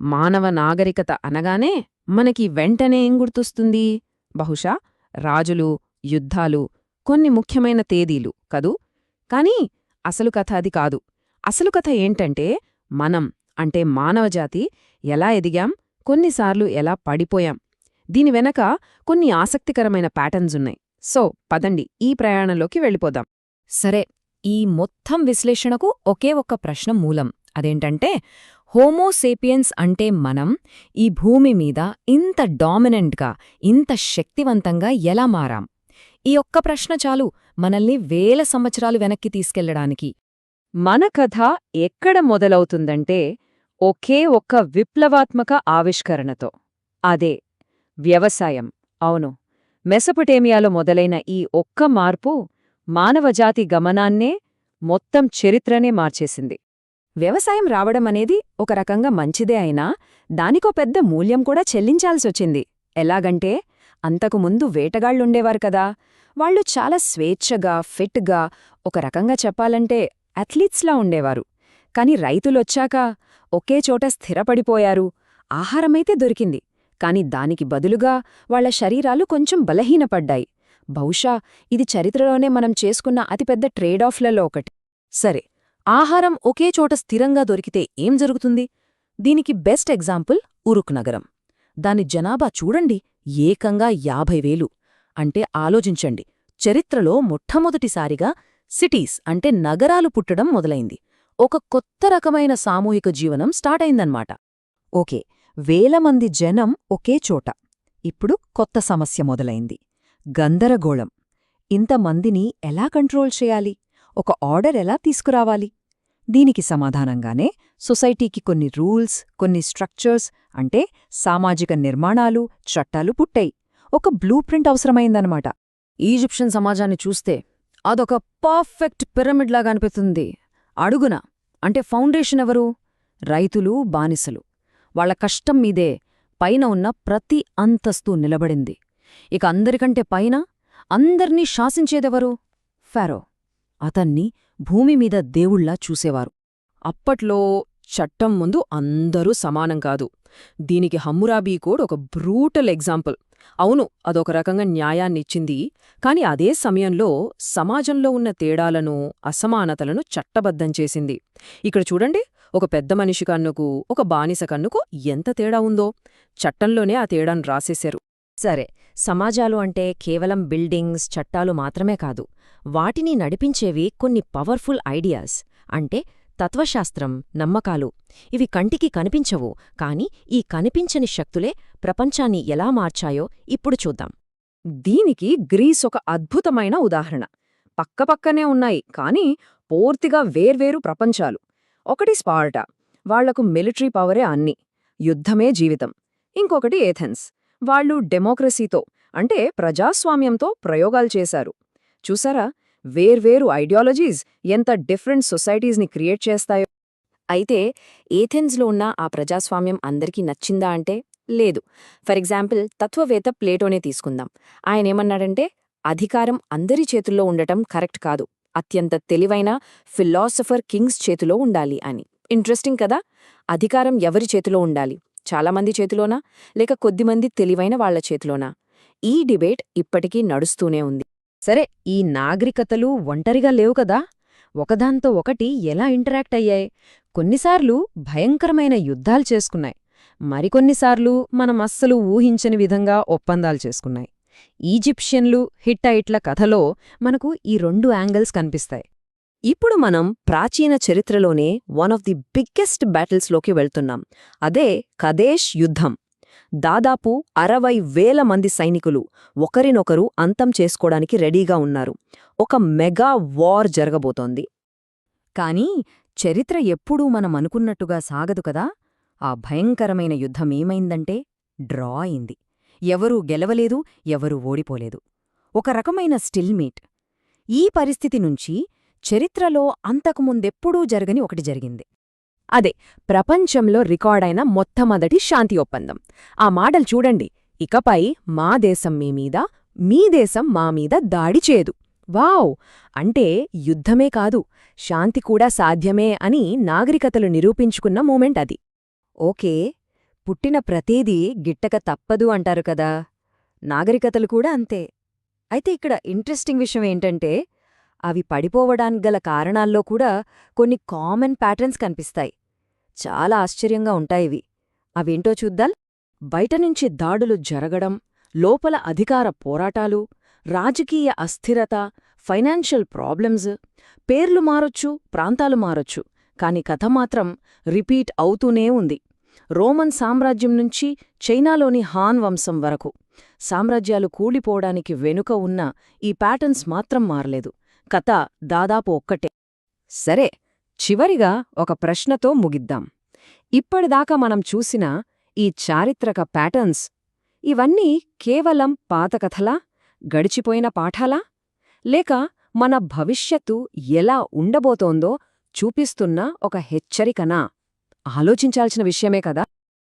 మానవ నాగరికత అనగానే మనకి వెంటనే ఏం గుర్తొస్తుంది? బహుశా రాజులు, యుద్ధాలు, కొన్ని ముఖ్యమైన తేదీలు కదూ? కాని అసలు కథ అది కాదు. అసలు కథ ఏంటంటే మనం అంటే మానవజాతి ఎలా ఎదిగాం, కొన్నిసార్లు ఎలా పడిపోయాం. దీని వెనక కొన్ని ఆసక్తికరమైన ప్యాటర్న్సున్నాయి. సో పదండి ఈ ప్రయాణంలోకి వెళ్ళిపోదాం. సరే, ఈ మొత్తం విశ్లేషణకు ఒకే ఒక్క ప్రశ్న మూలం. అదేంటంటే హోమోసేపియన్స్ అంటే మనం ఈ భూమి మీద ఇంత డామినెంట్గా, ఇంత శక్తివంతంగా ఎలా మారాం? ఈ ఒక్క ప్రశ్న చాలు మనల్ని వేల సంవత్సరాలు వెనక్కి తీసుకెళ్లడానికి. మన కథ ఎక్కడ మొదలవుతుందంటే ఒకే ఒక్క విప్లవాత్మక ఆవిష్కరణతో. అదే వ్యవసాయం. అవును, మెసొపొటేమియాలో మొదలైన ఈ ఒక్క మార్పు మానవజాతి గమనాన్నే, మొత్తం చరిత్రనే మార్చేసింది. వ్యవసాయం రావడం అనేది ఒక రకంగా మంచిదే అయినా దానికో పెద్ద మూల్యం కూడా చెల్లించాల్సొచ్చింది. ఎలాగంటే అంతకుముందు వేటగాళ్లుండేవారు కదా, వాళ్ళు చాలా స్వేచ్ఛగా, ఫిట్గా, ఒక రకంగా చెప్పాలంటే అథ్లీట్స్లా ఉండేవారు. కాని రైతులొచ్చాక ఒకే చోట స్థిరపడిపోయారు. ఆహారమైతే దొరికింది, కాని దానికి బదులుగా వాళ్ల శరీరాలు కొంచెం బలహీనపడ్డాయి. బహుశా ఇది చరిత్రలోనే మనం చేసుకున్న అతిపెద్ద ట్రేడాఫ్లలో ఒకటి. సరే, ఆహారం ఒకే చోట స్థిరంగా దొరికితే ఏం జరుగుతుంది? దీనికి బెస్ట్ ఎగ్జాంపుల్ ఉరుక్ నగరం. దాని జనాభా చూడండి, ఏకంగా 50,000. అంటే ఆలోచించండి, చరిత్రలో మొట్టమొదటిసారిగా సిటీస్ అంటే నగరాలు పుట్టడం మొదలైంది. ఒక కొత్త రకమైన సామూహిక జీవనం స్టార్ట్ అయిందన్నమాట. ఓకే, వేలమంది జనం ఒకే చోట. ఇప్పుడు కొత్త సమస్య మొదలైంది, గందరగోళం. ఇంతమందిని ఎలా కంట్రోల్ చేయాలి? ఒక ఆర్డర్ ఎలా తీసుకురావాలి? దీనికి సమాధానంగానే సొసైటీకి కొన్ని రూల్స్, కొన్ని స్ట్రక్చర్స్ అంటే సామాజిక నిర్మాణాలు, చట్టాలు పుట్టాయి. ఒక బ్లూ ప్రింట్ అవసరమైందనమాట. ఈజిప్షియన్ సమాజాన్ని చూస్తే అదొక పర్ఫెక్ట్ పిరమిడ్ లాగా అనిపిస్తుంది. అడుగున అంటే ఫౌండేషన్ ఎవరు? రైతులు, బానిసలు. వాళ్ల కష్టం మీదే పైన ఉన్న ప్రతి అంతస్తు నిలబడింది. ఇక అందరికంటే పైన అందర్నీ శాసించేదెవరు? ఫారో. అతన్ని భూమిమీద దేవుళ్లా చూసేవారు. అప్పట్లో చట్టం ముందు అందరూ సమానం కాదు. దీనికి హమ్మురాబీ కోడ్ ఒక బ్రూటల్ ఎగ్జాంపుల్. అవును, అదొక రకంగా న్యాయాన్నిచ్చింది, కాని అదే సమయంలో సమాజంలో ఉన్న తేడాలను, అసమానతలను చట్టబద్ధం చేసింది. ఇక్కడ చూడండి, ఒక పెద్ద మనిషి కన్నుకు, ఒక బానిస కన్నుకు ఎంత తేడా ఉందో చట్టంలోనే ఆ తేడాను రాసేశారు. సరే, సమాజాలు అంటే కేవలం బిల్డింగ్స్, చట్టాలు మాత్రమే కాదు. వాటిని నడిపించేవి కొన్ని పవర్ఫుల్ ఐడియాస్ అంటే తత్వశాస్త్రం, నమ్మకాలు. ఇవి కంటికి కనిపించవు, కాని ఈ కనిపించని శక్తులే ప్రపంచాన్ని ఎలా మార్చాయో ఇప్పుడు చూద్దాం. దీనికి గ్రీస్ ఒక అద్భుతమైన ఉదాహరణ. పక్కపక్కనే ఉన్నాయి, కాని పూర్తిగా వేర్వేరు ప్రపంచాలు. ఒకటి స్పార్టా, వాళ్లకు మిలిటరీ పవరే అన్ని, యుద్ధమే జీవితం. ఇంకొకటి ఏథెన్స్, వాళ్ళు డెమోక్రసీతో అంటే ప్రజాస్వామ్యంతో ప్రయోగాలు చేశారు. చూసారా, వేర్వేరు ఐడియాలజీస్ ఎంత డిఫరెంట్ సొసైటీస్ని క్రియేట్ చేస్తాయో. అయితే ఏథెన్స్లో ఉన్న ఆ ప్రజాస్వామ్యం అందరికీ నచ్చిందా అంటే లేదు. ఫర్ ఎగ్జాంపుల్, తత్వవేత్త ప్లేటోనే తీసుకుందాం. ఆయనేమన్నాడంటే అధికారం అందరి చేతుల్లో ఉండటం కరెక్ట్ కాదు, అత్యంత తెలివైన ఫిలాసఫర్ కింగ్స్ చేతిలో ఉండాలి అని. ఇంట్రెస్టింగ్ కదా? అధికారం ఎవరి చేతిలో ఉండాలి? చాలామంది చేతిలోనా, లేక కొద్దిమంది తెలివైన వాళ్ల చేతిలోనా? ఈ డిబేట్ ఇప్పటికీ నడుస్తూనే ఉంది. సరే, ఈ నాగరికతలు ఒంటరిగా లేవు కదా, ఒకదాంతో ఒకటి ఎలా ఇంటరాక్ట్ అయ్యాయి? కొన్నిసార్లు భయంకరమైన యుద్ధాలు చేసుకున్నాయి, మరికొన్నిసార్లు మనం అస్సలు ఊహించని విధంగా ఒప్పందాలు చేసుకున్నాయి. ఈజిప్షియన్లు, హిట్టైట్ల కథలో మనకు ఈ 2 యాంగిల్స్ కనిపిస్తాయి. ఇప్పుడు మనం ప్రాచీన చరిత్రలోనే వన్ ఆఫ్ ది బిగ్గెస్ట్ బ్యాటిల్స్లోకి వెళ్తున్నాం. అదే కదేష్ యుద్ధం. దాదాపు 60,000 మంది సైనికులు ఒకరినొకరు అంతం చేసుకోవడానికి రెడీగా ఉన్నారు. ఒక మెగా వార్ జరగబోతోంది. కాని చరిత్ర ఎప్పుడూ మనం అనుకున్నట్టుగా సాగదు కదా. ఆ భయంకరమైన యుద్ధమేమైందంటే డ్రా అయింది. ఎవరూ గెలవలేదు, ఎవరూ ఓడిపోలేదు. ఒక రకమైన స్టిల్మీట్. ఈ పరిస్థితి నుంచి చరిత్రలో అంతకుముందెప్పుడూ జరగని ఒకటి జరిగింది. అదే ప్రపంచంలో రికార్డైన మొట్టమొదటి శాంతి ఒప్పందం. ఆ మాటలు చూడండి, ఇకపై మా దేశం మీమీద, మీ దేశం మా మీద దాడి చేయదు. వావ్! అంటే యుద్ధమే కాదు, శాంతి కూడా సాధ్యమే అని నాగరికతలు నిరూపించుకున్న మూమెంట్ అది. ఓకే, పుట్టిన ప్రతీదీ గిట్టక తప్పదు అంటారు కదా. నాగరికతలు కూడా అంతే. అయితే ఇక్కడ ఇంట్రెస్టింగ్ విషయం ఏంటంటే, అవి పడిపోవడానికి గల కారణాల్లో కూడా కొన్ని కామన్ ప్యాటర్న్స్ కనిపిస్తాయి. చాలా ఆశ్చర్యంగా ఉంటాయివి. అవేంటో చూద్దాం. బయటనుంచి దాడులు జరగడం, లోపల అధికార పోరాటాలు, రాజకీయ అస్థిరత, ఫైనాన్షియల్ ప్రాబ్లమ్స్, పేర్లు మారొచ్చు, ప్రాంతాలు మారొచ్చు, కాని కథ మాత్రం రిపీట్ అవుతూనే ఉంది. రోమన్ సామ్రాజ్యం నుంచి చైనాలోని హాన్ వంశం వరకు సామ్రాజ్యాలు కూలిపోవడానికి వెనుక ఉన్న ఈ ప్యాటర్న్స్ మాత్రం మారలేదు. కథ దాదాపు ఒక్కటే. సరే, చివరిగా ఒక ప్రశ్నతో ముగిద్దాం. ఇప్పటిదాకా మనం చూసిన ఈ చారిత్రక ప్యాటర్న్స్, ఇవన్నీ కేవలం పాత కథలా, గడిచిపోయిన పాఠాలా, లేక మన భవిష్యత్తు ఎలా ఉండబోతోందో చూపిస్తున్న ఒక హెచ్చరికనా? ఆలోచించాల్సిన విషయమే కదా.